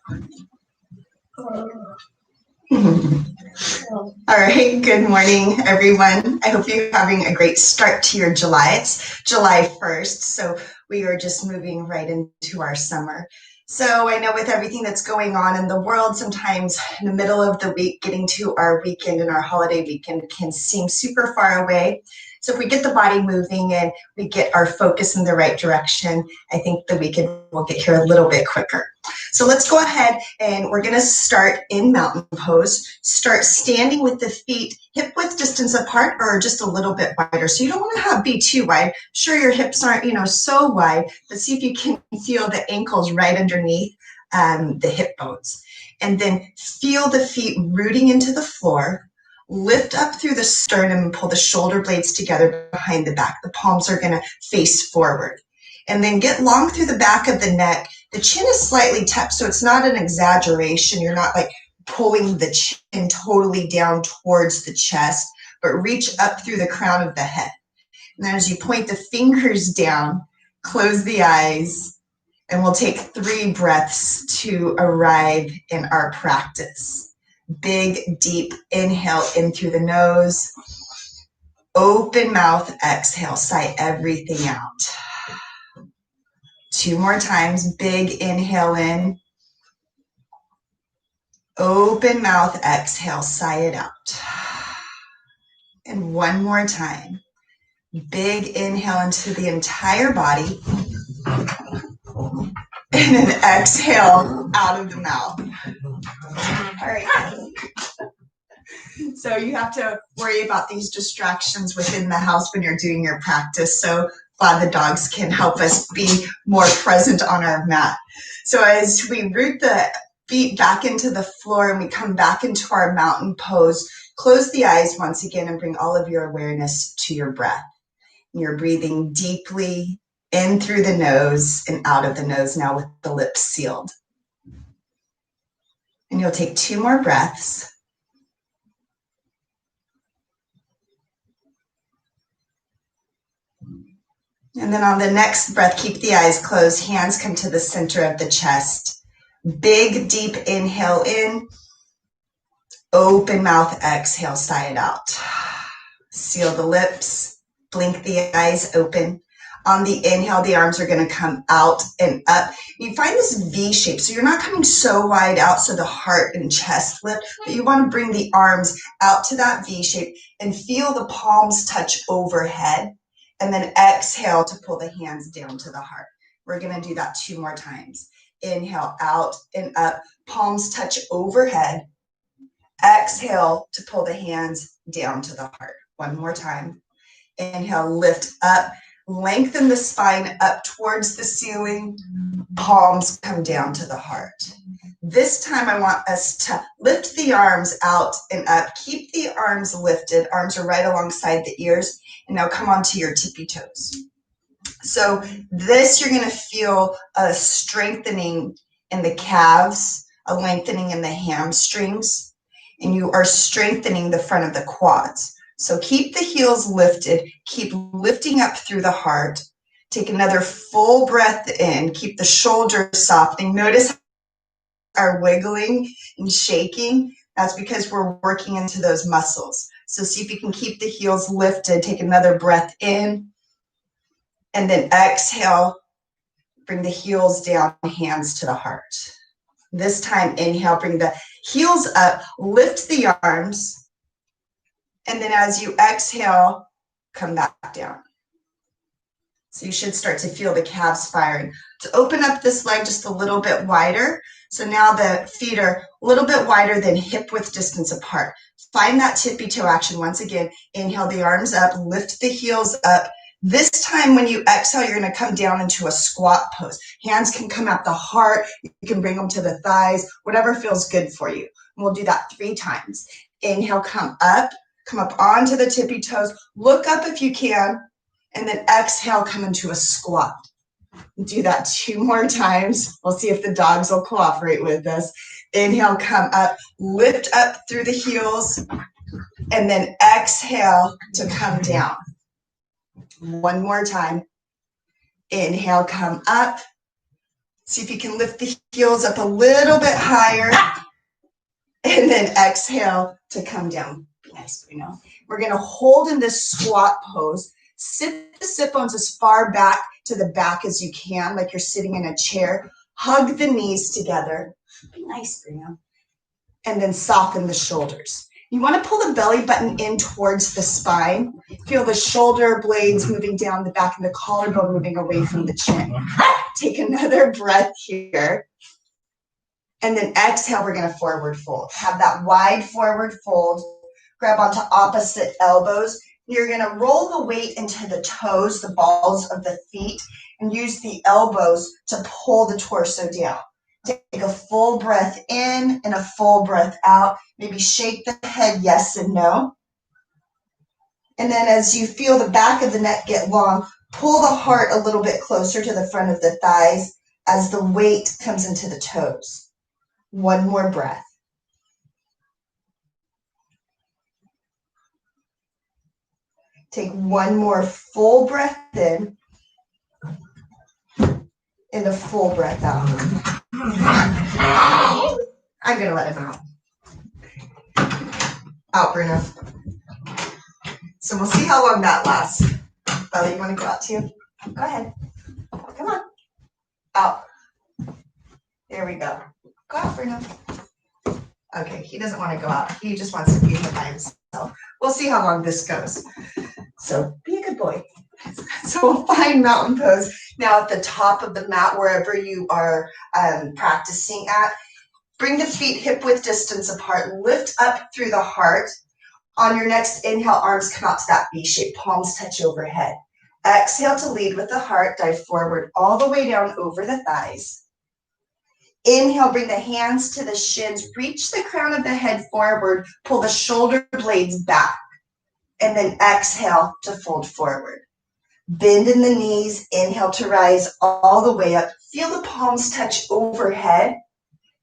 All right, good morning, everyone. I hope you're having a great start to your July. It's July 1st, so we are just moving right into our summer. So I know with everything that's going on in the world, sometimes in the middle of the week, getting to our weekend and our holiday weekend can seem super far away. So if we get the body moving and we get our focus in the right direction, I think the weekend will get here a little bit quicker. So let's go ahead and we're going to start in mountain pose. Start standing with the feet hip width distance apart or just a little bit wider. So you don't want to be too wide. Sure, your hips aren't, so wide, but see if you can feel the ankles right underneath the hip bones. And then feel the feet rooting into the floor. Lift up through the sternum and pull the shoulder blades together behind the back. The palms are going to face forward. And then get long through the back of the neck. The chin is slightly tucked, so it's not an exaggeration. You're not like pulling the chin totally down towards the chest, but reach up through the crown of the head. And then as you point the fingers down, close the eyes, and we'll take 3 breaths to arrive in our practice. Big, deep inhale in through the nose. Open mouth, exhale, sigh everything out. 2 more times, big inhale in. Open mouth, exhale, sigh it out. And 1 more time. Big inhale into the entire body. And then exhale out of the mouth. All right. So you have to worry about these distractions within the house when you're doing your practice. So glad the dogs can help us be more present on our mat. So as we root the feet back into the floor and we come back into our mountain pose, close the eyes once again and bring all of your awareness to your breath. You're breathing deeply in through the nose and out of the nose now with the lips sealed. And you'll take 2 more breaths. And then on the next breath, keep the eyes closed. Hands come to the center of the chest. Big, deep inhale in. Open mouth, exhale, sigh it out. Seal the lips. Blink the eyes open. On the inhale, the arms are going to come out and up. You find this V shape. So you're not coming so wide out so the heart and chest lift, but you want to bring the arms out to that V shape and feel the palms touch overhead. And then exhale to pull the hands down to the heart. We're going to do that 2 more times. Inhale out and up. Palms touch overhead. Exhale to pull the hands down to the heart. 1 more time. Inhale, lift up. Lengthen the spine up towards the ceiling. Palms come down to the heart. This time I want us to lift the arms out and up. Keep the arms lifted. Arms are right alongside the ears. And now come onto your tippy toes. So this, you're going to feel a strengthening in the calves, a lengthening in the hamstrings, and you are strengthening the front of the quads. So keep the heels lifted. Keep lifting up through the heart. Take another full breath in. Keep the shoulders softening. Notice are wiggling and shaking. That's because we're working into those muscles. So see if you can keep the heels lifted. Take another breath in. And then exhale. Bring the heels down, hands to the heart. This time, inhale, bring the heels up. Lift the arms. And then as you exhale, come back down. So you should start to feel the calves firing. To open up this leg just a little bit wider. So now the feet are a little bit wider than hip width distance apart. Find that tippy toe action. Once again, inhale the arms up, lift the heels up. This time when you exhale, you're going to come down into a squat pose. Hands can come at the heart. You can bring them to the thighs, whatever feels good for you. And we'll do that 3 times. Inhale, come up onto the tippy toes. Look up if you can. And then exhale, come into a squat. Do that 2 more times. We'll see if the dogs will cooperate with us. Inhale, come up, lift up through the heels, and then exhale to come down. 1 more time. Inhale, come up, See if you can lift the heels up a little bit higher. And then exhale to come down. Be nice, Bruno. We're going to hold in this squat pose. Sit the sit bones as far back to the back as you can, like you're sitting in a chair. Hug the knees together. Be nice, Bruno. And then soften the shoulders. You want to pull the belly button in towards the spine. Feel the shoulder blades moving down the back and the collarbone moving away from the chin. Take another breath here. And then exhale, we're going to forward fold. Have that wide forward fold. Grab onto opposite elbows. You're going to roll the weight into the toes, the balls of the feet, and use the elbows to pull the torso down. Take a full breath in and a full breath out. Maybe shake the head yes and no. And then as you feel the back of the neck get long, pull the heart a little bit closer to the front of the thighs as the weight comes into the toes. One more breath. Take one more full breath in and a full breath out. I'm going to let him out. Out, Bruno. So we'll see how long that lasts. Bella, you want to go out too? Go ahead. Come on. Out. There we go. Go out, Bruno. Okay, he doesn't want to go out. He just wants to be here by himself. We'll see how long this goes. So be a good boy. So we'll find mountain pose. Now at the top of the mat, wherever you are practicing at, bring the feet hip width distance apart. Lift up through the heart. On your next inhale, arms come out to that V shape. Palms touch overhead. Exhale to lead with the heart. Dive forward all the way down over the thighs. Inhale, bring the hands to the shins. Reach the crown of the head forward. Pull the shoulder blades back. And then exhale to fold forward. Bend in the knees. Inhale to rise all the way up. Feel the palms touch overhead.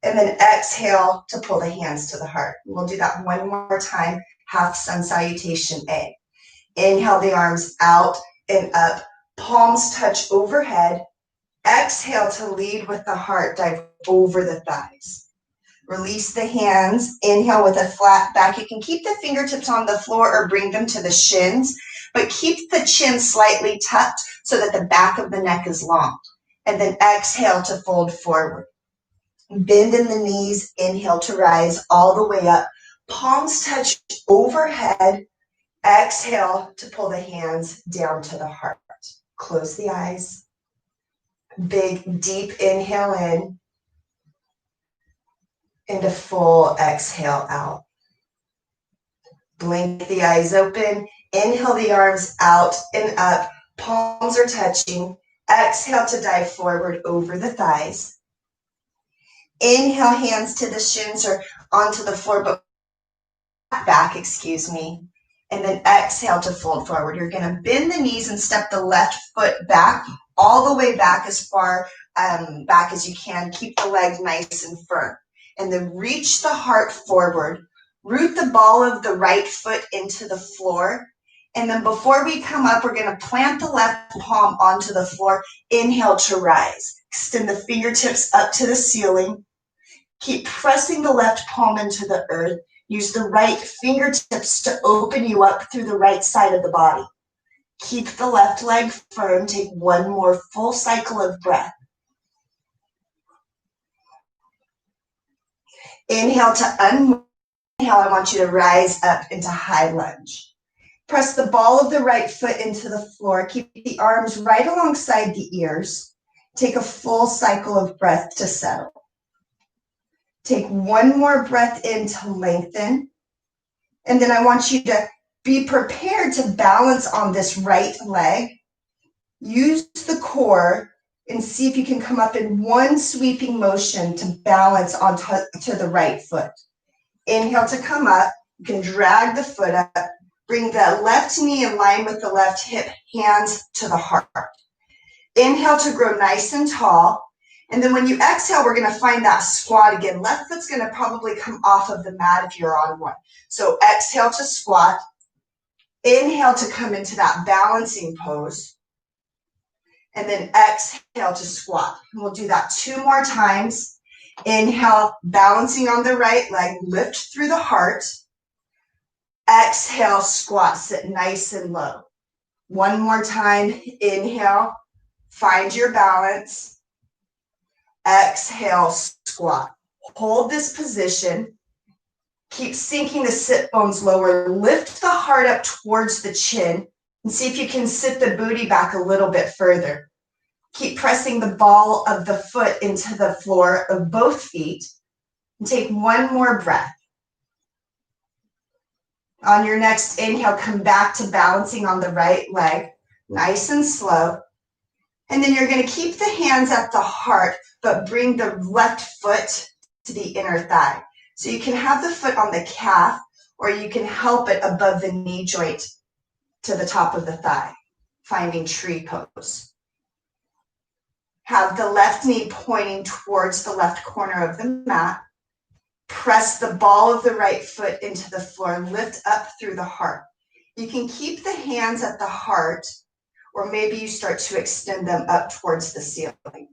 And then exhale to pull the hands to the heart. We'll do that one more time. Half sun salutation A. Inhale the arms out and up. Palms touch overhead. Exhale to lead with the heart. Dive over the thighs. Release the hands. Inhale with a flat back. You can keep the fingertips on the floor or bring them to the shins, but keep the chin slightly tucked so that the back of the neck is long. And then exhale to fold forward. Bend in the knees. Inhale to rise all the way up. Palms touch overhead. Exhale to pull the hands down to the heart. Close the eyes. Big, deep inhale in. And a full exhale out. Blink the eyes open. Inhale the arms out and up. Palms are touching. Exhale to dive forward over the thighs. Inhale, hands to the shins or onto the floor, but back, and then exhale to fold forward. You're going to bend the knees and step the left foot back, all the way back as far back as you can. Keep the legs nice and firm. And then reach the heart forward. Root the ball of the right foot into the floor. And then before we come up, we're going to plant the left palm onto the floor. Inhale to rise. Extend the fingertips up to the ceiling. Keep pressing the left palm into the earth. Use the right fingertips to open you up through the right side of the body. Keep the left leg firm. Take one more full cycle of breath. Inhale to unwind. Inhale, I want you to rise up into high lunge. Press the ball of the right foot into the floor. Keep the arms right alongside the ears. Take a full cycle of breath to settle. Take one more breath in to lengthen. And then I want you to be prepared to balance on this right leg. Use the core and see if you can come up in one sweeping motion to balance onto the right foot. Inhale to come up. You can drag the foot up. Bring the left knee in line with the left hip, hands to the heart. Inhale to grow nice and tall. And then when you exhale, we're going to find that squat again. Left foot's going to probably come off of the mat if you're on one. So exhale to squat. Inhale to come into that balancing pose. and then exhale to squat. And we'll do that 2 more times. Inhale, balancing on the right leg, lift through the heart. Exhale, squat, sit nice and low. 1 more time, inhale, find your balance. Exhale, squat. Hold this position. Keep sinking the sit bones lower. Lift the heart up towards the chin and see if you can sit the booty back a little bit further. Keep pressing the ball of the foot into the floor of both feet. And take 1 more breath. On your next inhale, come back to balancing on the right leg, nice and slow. And then you're going to keep the hands at the heart, but bring the left foot to the inner thigh. So you can have the foot on the calf, or you can help it above the knee joint to the top of the thigh, finding tree pose. Have the left knee pointing towards the left corner of the mat. Press the ball of the right foot into the floor and lift up through the heart. You can keep the hands at the heart, or maybe you start to extend them up towards the ceiling.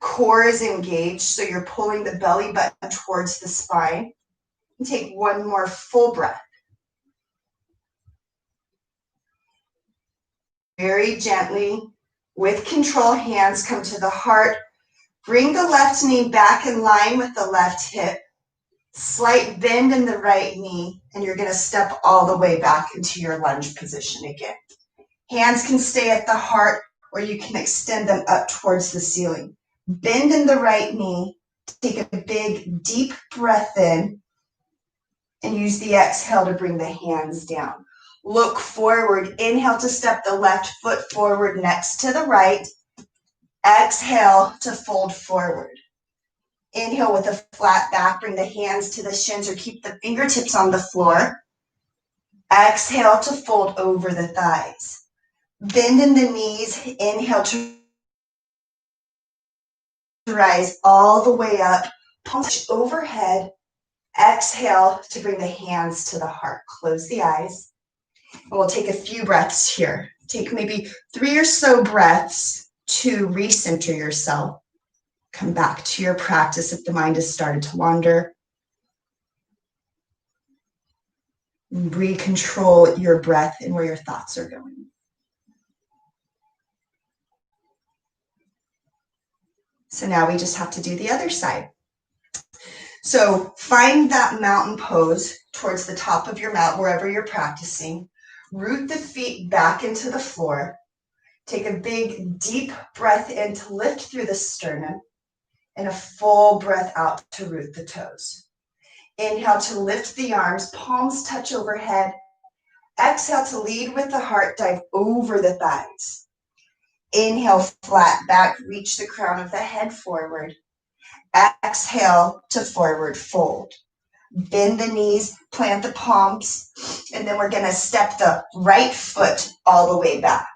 Core is engaged, so you're pulling the belly button towards the spine. And take 1 more full breath. Very gently, with control, hands come to the heart. Bring the left knee back in line with the left hip. Slight bend in the right knee, and you're going to step all the way back into your lunge position again. Hands can stay at the heart, or you can extend them up towards the ceiling. Bend in the right knee. Take a big, deep breath in, and use the exhale to bring the hands down. Look forward. Inhale to step the left foot forward next to the right. Exhale to fold forward. Inhale with a flat back, bring the hands to the shins or keep the fingertips on the floor. Exhale to fold over the thighs. Bend in the knees. Inhale to rise all the way up. Palms overhead. Exhale to bring the hands to the heart. Close the eyes. And we'll take a few breaths here. Take maybe 3 or so breaths to recenter yourself. Come back to your practice if the mind has started to wander. Recontrol your breath and where your thoughts are going. So now we just have to do the other side. So find that mountain pose towards the top of your mat, wherever you're practicing. Root the feet back into the floor. Take a big, deep breath in to lift through the sternum, and a full breath out to root the toes. Inhale to lift the arms, palms touch overhead. Exhale to lead with the heart, dive over the thighs. Inhale, flat back, reach the crown of the head forward. Exhale to forward fold. Bend the knees, plant the palms, and then we're going to step the right foot all the way back.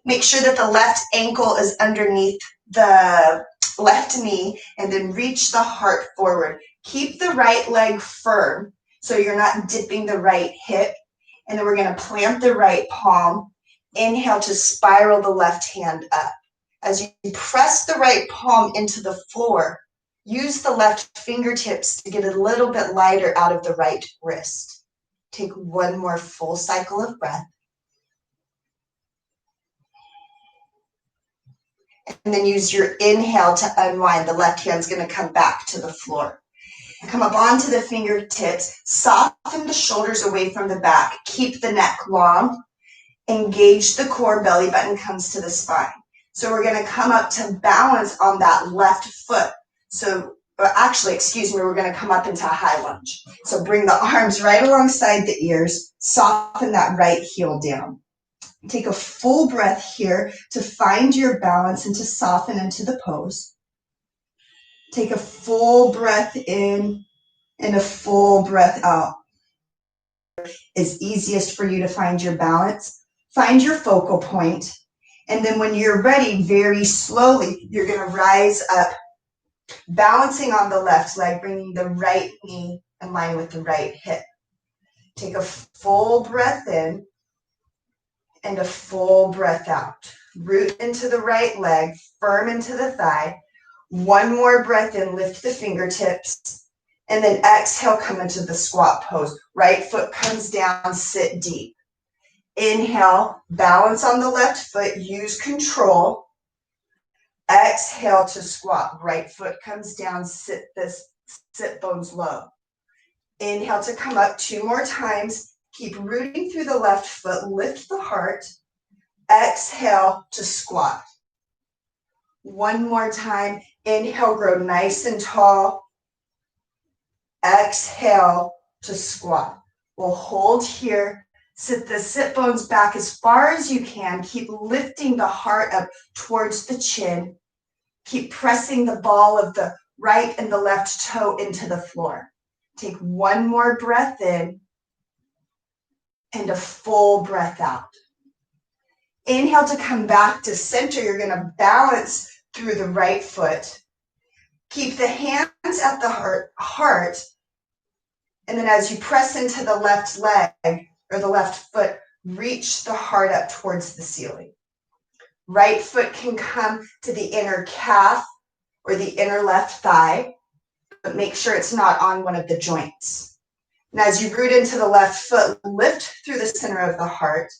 Make sure that the left ankle is underneath the left knee, and then reach the heart forward. Keep the right leg firm so you're not dipping the right hip. And then we're going to plant the right palm. Inhale to spiral the left hand up. As you press the right palm into the floor, use the left fingertips to get a little bit lighter out of the right wrist. Take 1 more full cycle of breath. And then use your inhale to unwind. The left hand's going to come back to the floor. Come up onto the fingertips. Soften the shoulders away from the back. Keep the neck long. Engage the core. Belly button comes to the spine. So we're going to come up to balance on that left foot. So we're going to come up into a high lunge. So bring the arms right alongside the ears. Soften that right heel down. Take a full breath here to find your balance and to soften into the pose. Take a full breath in and a full breath out. It's easiest for you to find your balance. Find your focal point. And then when you're ready, very slowly, you're going to rise up, balancing on the left leg, bringing the right knee in line with the right hip. Take a full breath in and a full breath out. Root into the right leg, firm into the thigh. One more breath in, lift the fingertips. And then exhale, come into the squat pose. Right foot comes down, sit deep. Inhale, balance on the left foot, use control. Exhale to squat. Right foot comes down, sit bones low. Inhale to come up 2 more times. Keep rooting through the left foot, lift the heart. Exhale to squat. 1 more time. Inhale, grow nice and tall. Exhale to squat. We'll hold here. Sit the sit bones back as far as you can. Keep lifting the heart up towards the chin. Keep pressing the ball of the right and the left toe into the floor. Take 1 more breath in and a full breath out. Inhale to come back to center. You're going to balance through the right foot. Keep the hands at the heart. And then as you press into the left leg or the left foot, reach the heart up towards the ceiling. Right foot can come to the inner calf or the inner left thigh, but make sure it's not on one of the joints. And as you root into the left foot, lift through the center of the heart.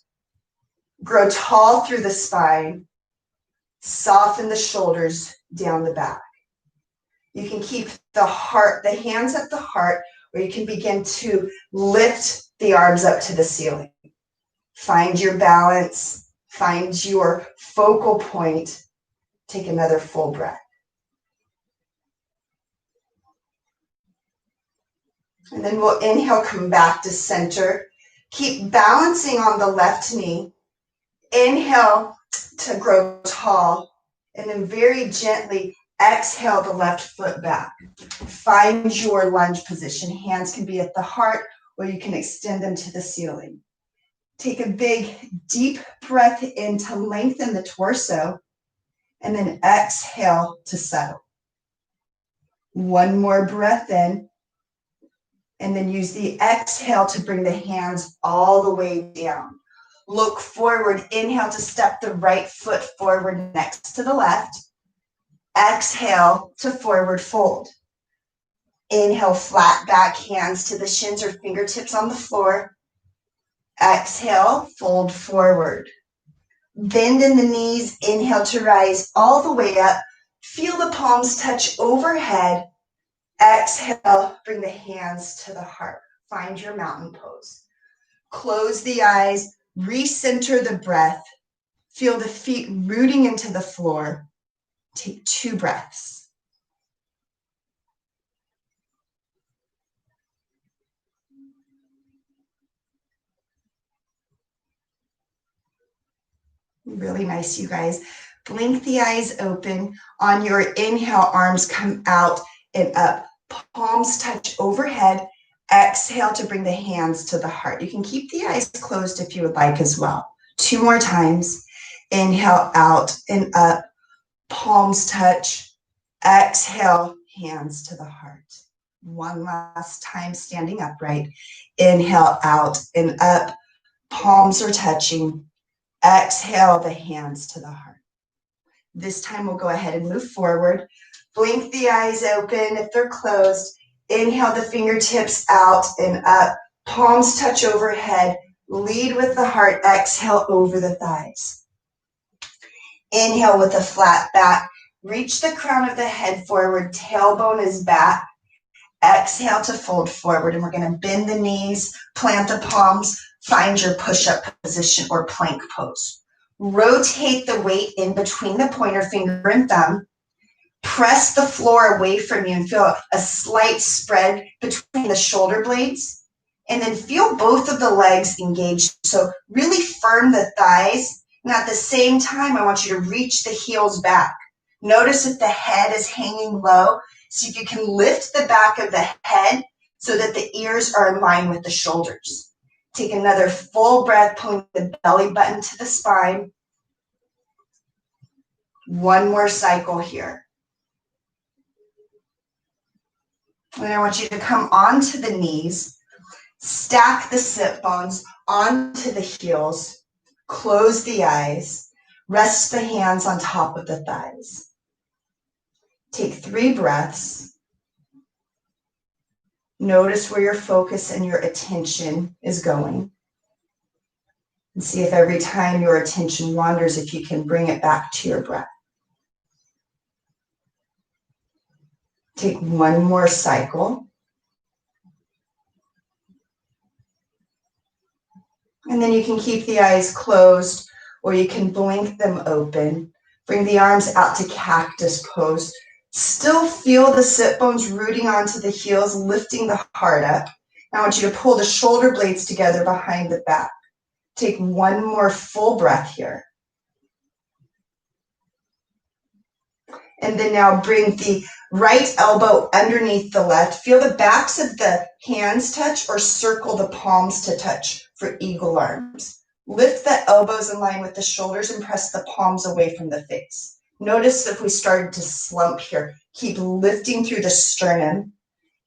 Grow tall through the spine. Soften the shoulders down the back. You can keep the hands at the heart, or you can begin to lift the arms up to the ceiling. Find your balance. Find your focal point. Take another full breath. And then we'll inhale, come back to center. Keep balancing on the left knee. Inhale to grow tall. And then very gently exhale the left foot back. Find your lunge position. Hands can be at the heart, or you can extend them to the ceiling. Take a big, deep breath in to lengthen the torso. And then exhale to settle. 1 more breath in. And then use the exhale to bring the hands all the way down. Look forward. Inhale to step the right foot forward next to the left. Exhale to forward fold. Inhale, flat back, hands to the shins or fingertips on the floor. Exhale, fold forward. Bend in the knees. Inhale to rise all the way up. Feel the palms touch overhead. Exhale, bring the hands to the heart. Find your mountain pose. Close the eyes, recenter the breath. Feel the feet rooting into the floor. Take 2 breaths. Really nice, you guys. Blink the eyes open. On your inhale, arms come out and up. Palms touch overhead. Exhale to bring the hands to the heart. You can keep the eyes closed if you would like as well. 2 more times. Inhale, out and up. Palms touch. Exhale, hands to the heart. 1 last time, standing upright. Inhale, out and up. Palms are touching. Exhale, the hands to the heart. This time we'll go ahead and move forward. Blink the eyes open if they're closed. Inhale the fingertips out and up. Palms touch overhead. Lead with the heart. Exhale over the thighs. Inhale with a flat back. Reach the crown of the head forward. Tailbone is back. Exhale to fold forward. And we're going to bend the knees, plant the palms, find your push-up position or plank pose. Rotate the weight in between the pointer finger and thumb. Press the floor away from you and feel a slight spread between the shoulder blades. And then feel both of the legs engaged. So really firm the thighs. And at the same time, I want you to reach the heels back. Notice if the head is hanging low. See if you can lift the back of the head so that the ears are in line with the shoulders. Take another full breath, pulling the belly button to the spine. 1 more cycle here. And I want you to come onto the knees, stack the sit bones onto the heels, close the eyes, Rest the hands on top of the thighs. Take 3 breaths. Notice where your focus and your attention is going. And see if every time your attention wanders, if you can bring it back to your breath. Take 1 more cycle. And then you can keep the eyes closed or you can blink them open. Bring the arms out to cactus pose. Still feel the sit bones rooting onto the heels, lifting the heart up. Now I want you to pull the shoulder blades together behind the back. Take 1 more full breath here. And then now bring the right elbow underneath the left. Feel the backs of the hands touch or circle the palms to touch for eagle arms. Lift the elbows in line with the shoulders and press the palms away from the face. Notice if we started to slump here, keep lifting through the sternum.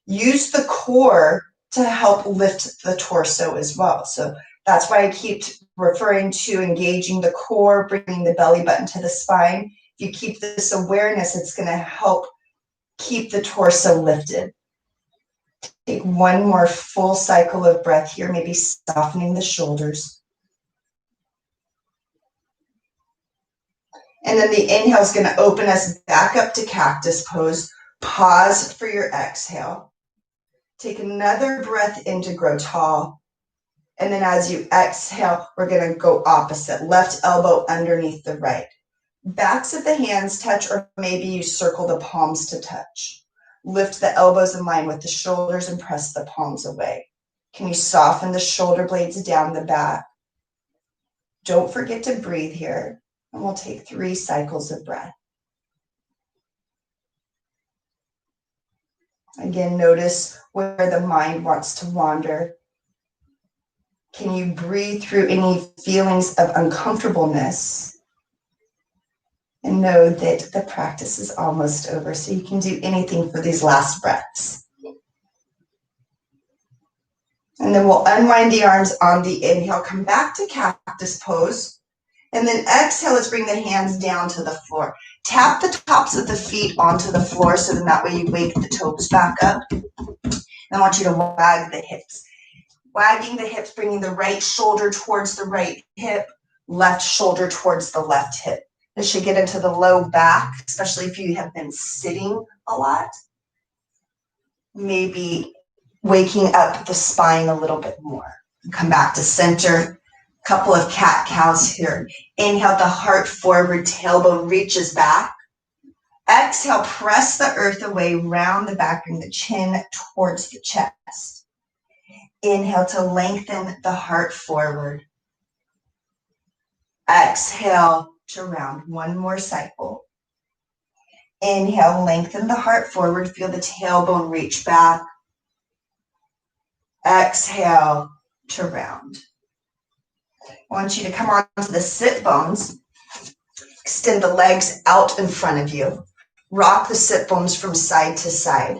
Use the core to help lift the torso as well. So that's why I keep referring to engaging the core, bringing the belly button to the spine. If you keep this awareness, it's going to help keep the torso lifted. Take 1 more full cycle of breath here, maybe softening the shoulders. And then the inhale is going to open us back up to cactus pose. Pause for your exhale. Take another breath in to grow tall. And then as you exhale, we're going to go opposite. Left elbow underneath the right. Backs of the hands touch, or maybe you circle the palms to touch. Lift the elbows in line with the shoulders and press the palms away. Can you soften the shoulder blades down the back? Don't forget to breathe here. And we'll take 3 cycles of breath. Again, notice where the mind wants to wander. Can you breathe through any feelings of uncomfortableness? And know that the practice is almost over, so you can do anything for these last breaths. And then we'll unwind the arms on the inhale, come back to cactus pose. And then exhale, let's bring the hands down to the floor. Tap the tops of the feet onto the floor so then that way you wake the toes back up. And I want you to wag the hips. Wagging the hips, bringing the right shoulder towards the right hip, left shoulder towards the left hip. This should get into the low back, especially if you have been sitting a lot. Maybe waking up the spine a little bit more. Come back to center. Couple of cat-cows here. Inhale, the heart forward, tailbone reaches back. Exhale, press the earth away, round the back, bring the chin towards the chest. Inhale to lengthen the heart forward. Exhale to round. 1 more cycle. Inhale, lengthen the heart forward. Feel the tailbone reach back. Exhale to round. I want you to come on to the sit bones. Extend the legs out in front of you. Rock the sit bones from side to side.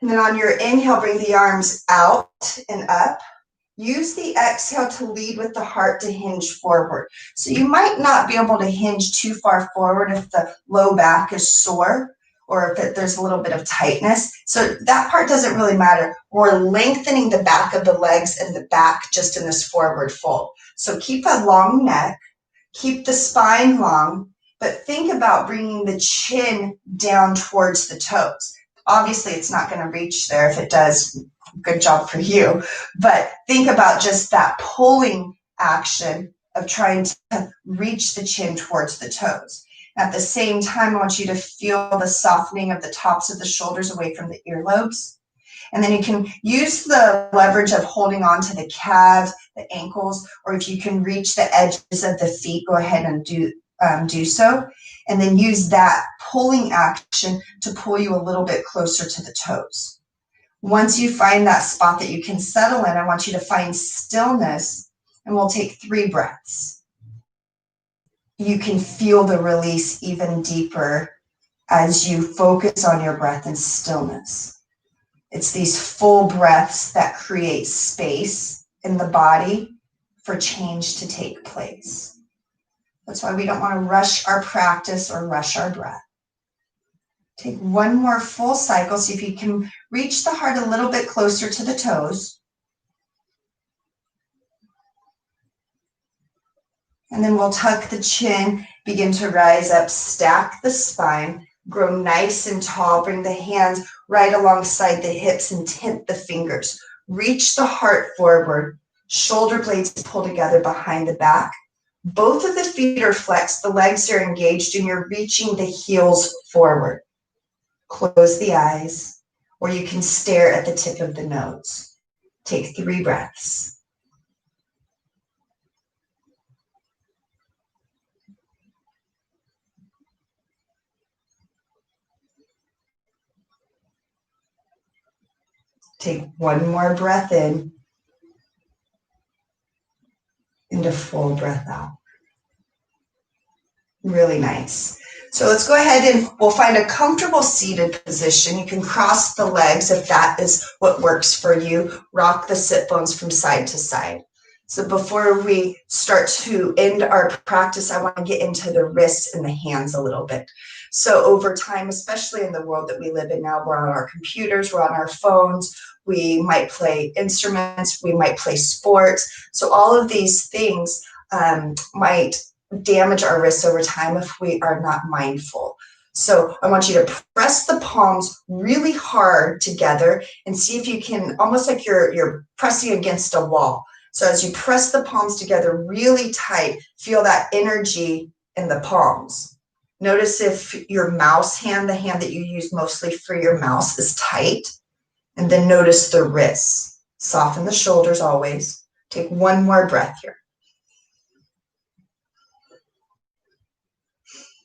And then on your inhale, bring the arms out and up. Use the exhale to lead with the heart to hinge forward. So you might not be able to hinge too far forward if the low back is sore or if there's a little bit of tightness. So that part doesn't really matter. We're lengthening the back of the legs and the back just in this forward fold. So keep a long neck, keep the spine long, but think about bringing the chin down towards the toes. Obviously, it's not going to reach there. If it does, good job for you. But think about just that pulling action of trying to reach the chin towards the toes. At the same time, I want you to feel the softening of the tops of the shoulders away from the earlobes. And then you can use the leverage of holding on to the calves, the ankles, or if you can reach the edges of the feet, go ahead and do so. And then use that pulling action to pull you a little bit closer to the toes. Once you find that spot that you can settle in, I want you to find stillness, and we'll take 3 breaths. You can feel the release even deeper as you focus on your breath in stillness. It's these full breaths that create space in the body for change to take place. That's why we don't want to rush our practice or rush our breath. Take one more full cycle. See if you can reach the heart a little bit closer to the toes. And then we'll tuck the chin, begin to rise up, stack the spine, grow nice and tall. Bring the hands right alongside the hips and tint the fingers. Reach the heart forward. Shoulder blades pull together behind the back. Both of the feet are flexed, the legs are engaged, and you're reaching the heels forward. Close the eyes, or you can stare at the tip of the nose. Take 3 breaths. Take one more breath in and a full breath out. Really nice. So let's go ahead and we'll find a comfortable seated position. You can cross the legs if that is what works for you. Rock the sit bones from side to side. So before we start to end our practice, I want to get into the wrists and the hands a little bit. So over time, especially in the world that we live in now, we're on our computers, we're on our phones, we might play instruments, we might play sports. So all of these things might damage our wrists over time if we are not mindful. So I want you to press the palms really hard together and see if you can, almost like you're pressing against a wall. So as you press the palms together really tight, feel that energy in the palms. Notice if your mouse hand, the hand that you use mostly for your mouse, is tight. And then notice the wrists. Soften the shoulders always. Take one more breath here.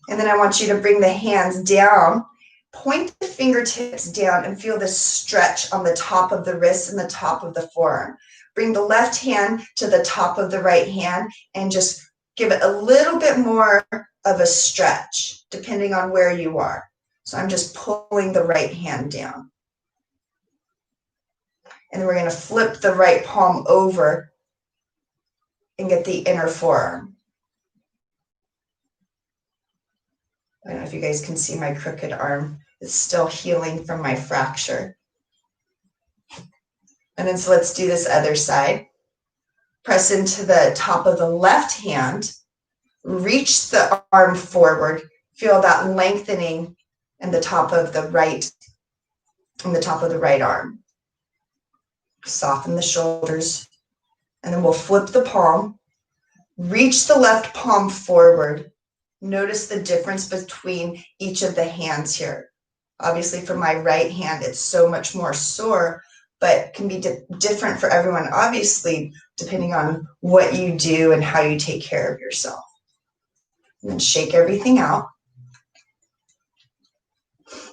And then I want you to bring the hands down, point the fingertips down, and feel this stretch on the top of the wrist and the top of the forearm. Bring the left hand to the top of the right hand and just give it a little bit more of a stretch, depending on where you are. So I'm just pulling the right hand down. And then we're going to flip the right palm over and get the inner forearm. I don't know if you guys can see my crooked arm. It's still healing from my fracture. And then so let's do this other side. Press into the top of the left hand. Reach the arm forward. Feel that lengthening in the top of the right, arm. Soften the shoulders. And then we'll flip the palm. Reach the left palm forward. Notice the difference between each of the hands here. Obviously, for my right hand, it's so much more sore, but can be different for everyone, obviously, depending on what you do and how you take care of yourself. And then shake everything out.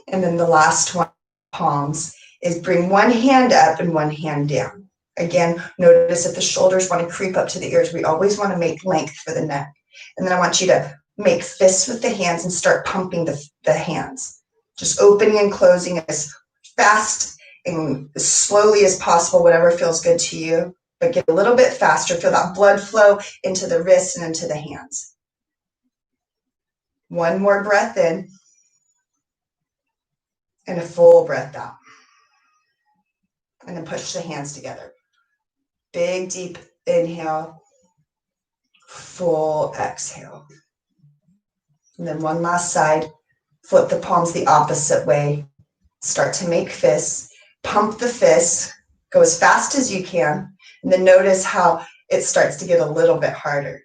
And then the last one, palms, is bring one hand up and one hand down. Again, notice if the shoulders want to creep up to the ears, we always want to make length for the neck. And then I want you to make fists with the hands and start pumping the hands. Just opening and closing as fast and as slowly as possible, whatever feels good to you, but get a little bit faster. Feel that blood flow into the wrists and into the hands. One more breath in and a full breath out. And then push the hands together. Big, deep inhale, full exhale. And then one last side, flip the palms the opposite way. Start to make fists, pump the fists, go as fast as you can, and then notice how it starts to get a little bit harder.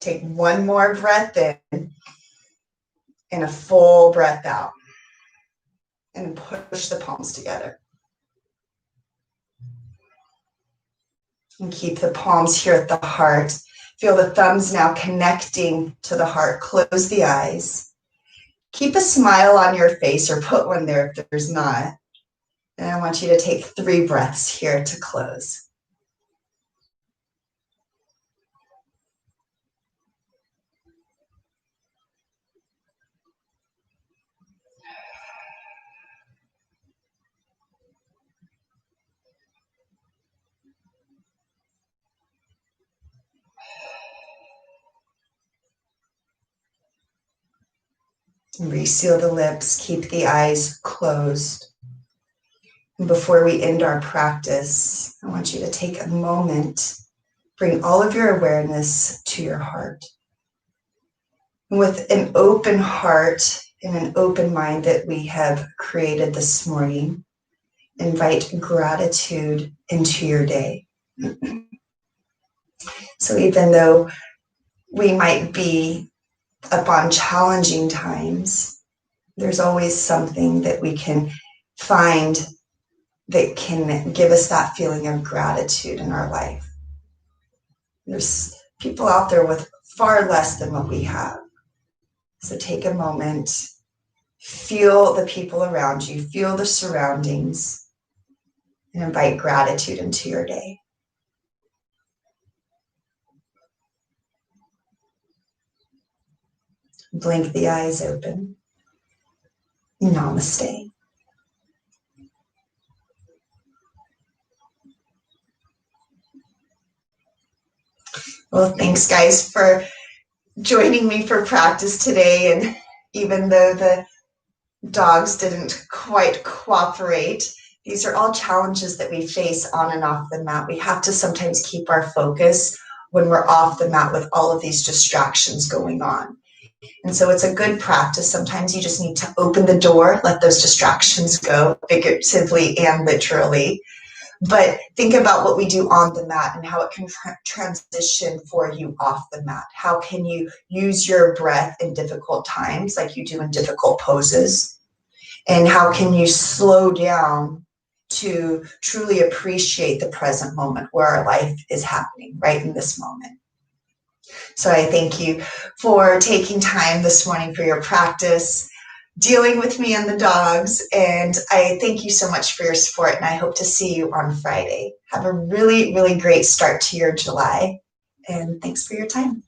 Take one more breath in and a full breath out. And push the palms together. And keep the palms here at the heart. Feel the thumbs now connecting to the heart. Close the eyes. Keep a smile on your face, or put one there if there's not. And I want you to take 3 breaths here to close. Reseal the lips, keep the eyes closed. And before we end our practice, I want you to take a moment, bring all of your awareness to your heart. And with an open heart and an open mind that we have created this morning, invite gratitude into your day. So even though we might be up on challenging times, there's always something that we can find that can give us that feeling of gratitude in our life. There's people out there with far less than what we have. So take a moment, feel the people around you, feel the surroundings, and invite gratitude into your day. Blink the eyes open. Namaste. Well, thanks guys for joining me for practice today. And even though the dogs didn't quite cooperate, these are all challenges that we face on and off the mat. We have to sometimes keep our focus when we're off the mat with all of these distractions going on. And so it's a good practice. Sometimes you just need to open the door, let those distractions go, figuratively and literally. But think about what we do on the mat and how it can transition for you off the mat. How can you use your breath in difficult times like you do in difficult poses? And how can you slow down to truly appreciate the present moment where our life is happening right in this moment? So I thank you for taking time this morning for your practice, dealing with me and the dogs, and I thank you so much for your support, and I hope to see you on Friday. Have a really, really great start to your July, and thanks for your time.